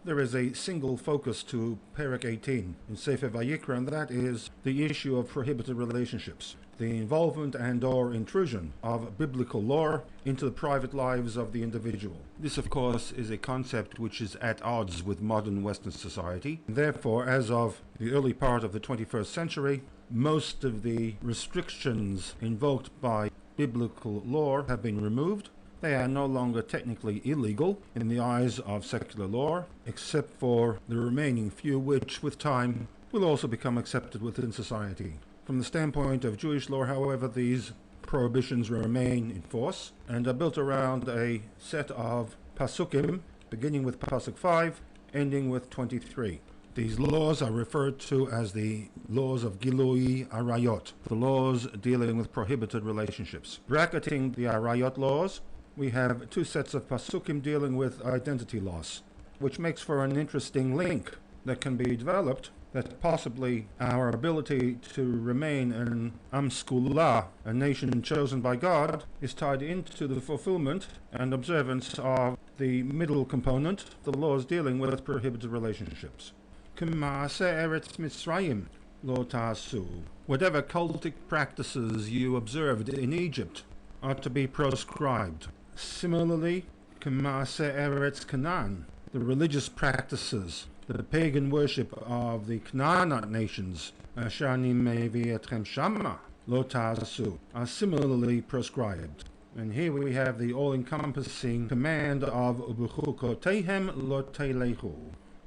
there is a single focus to perek 18 in Sefer Vayikra, and that is the issue of prohibited relationships, the involvement and/or intrusion of biblical law into the private lives of the individual. This, of course, is a concept which is at odds with modern Western society. Therefore, as of the early part of the 21st century, most of the restrictions invoked by biblical law have been removed. They are no longer technically illegal in the eyes of secular law, except for the remaining few which, with time, will also become accepted within society. From the standpoint of Jewish law, however, these prohibitions remain in force and are built around a set of pasukim, beginning with pasuk 5, ending with 23. These laws are referred to as the laws of Gilui Arayot, the laws dealing with prohibited relationships. Bracketing the Arayot laws, we have two sets of pasukim dealing with identity loss, which makes for an interesting link that can be developed, that possibly our ability to remain an Am Skula, a nation chosen by God, is tied into the fulfillment and observance of the middle component, the laws dealing with prohibited relationships. K'maaseh Eretz Mitzrayim lo ta'asu. Whatever cultic practices you observed in Egypt are to be proscribed. Similarly, K'maaseh Eretz Canaan, the religious practices, the pagan worship of the Canaanite nations, Asher ani mevi etchem shama lo ta'asu, are similarly proscribed. And here we have the all-encompassing command of U'b'chukotehem lo teilechu.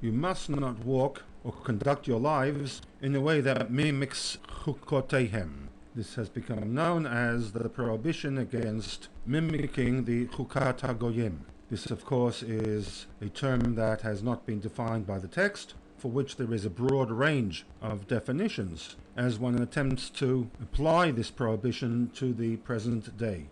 You must not walk or conduct your lives in a way that mimics chukotehem. This has become known as the prohibition against mimicking the chukat hagoyim. This, of course, is a term that has not been defined by the text, for which there is a broad range of definitions as one attempts to apply this prohibition to the present day.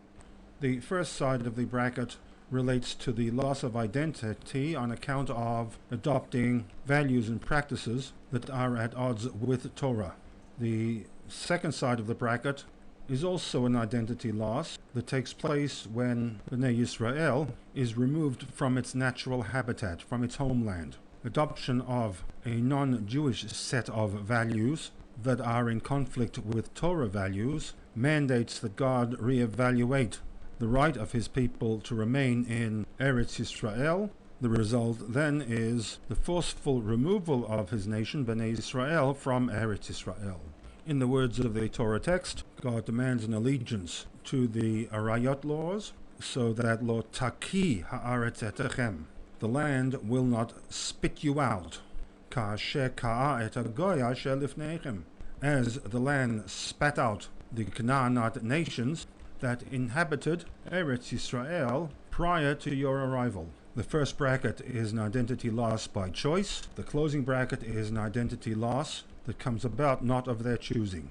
The first side of the bracket relates to the loss of identity on account of adopting values and practices that are at odds with Torah. The second side of the bracket is also an identity loss that takes place when Bnei Yisrael is removed from its natural habitat, from its homeland. Adoption of a non-Jewish set of values that are in conflict with Torah values mandates that God reevaluate the right of his people to remain in Eretz Yisrael. The result then is the forceful removal of his nation, Bnei Yisrael, from Eretz Yisrael. In the words of the Torah text, God demands an allegiance to the Arayot laws, so that lo taki haaretz etechem, the land will not spit you out, ka'asher ka'a et hagoya asher lifneichem, as the land spat out the Canaanite nations that inhabited Eretz Yisrael prior to your arrival. The first bracket is an identity loss by choice. The closing bracket is an identity loss that comes about not of their choosing.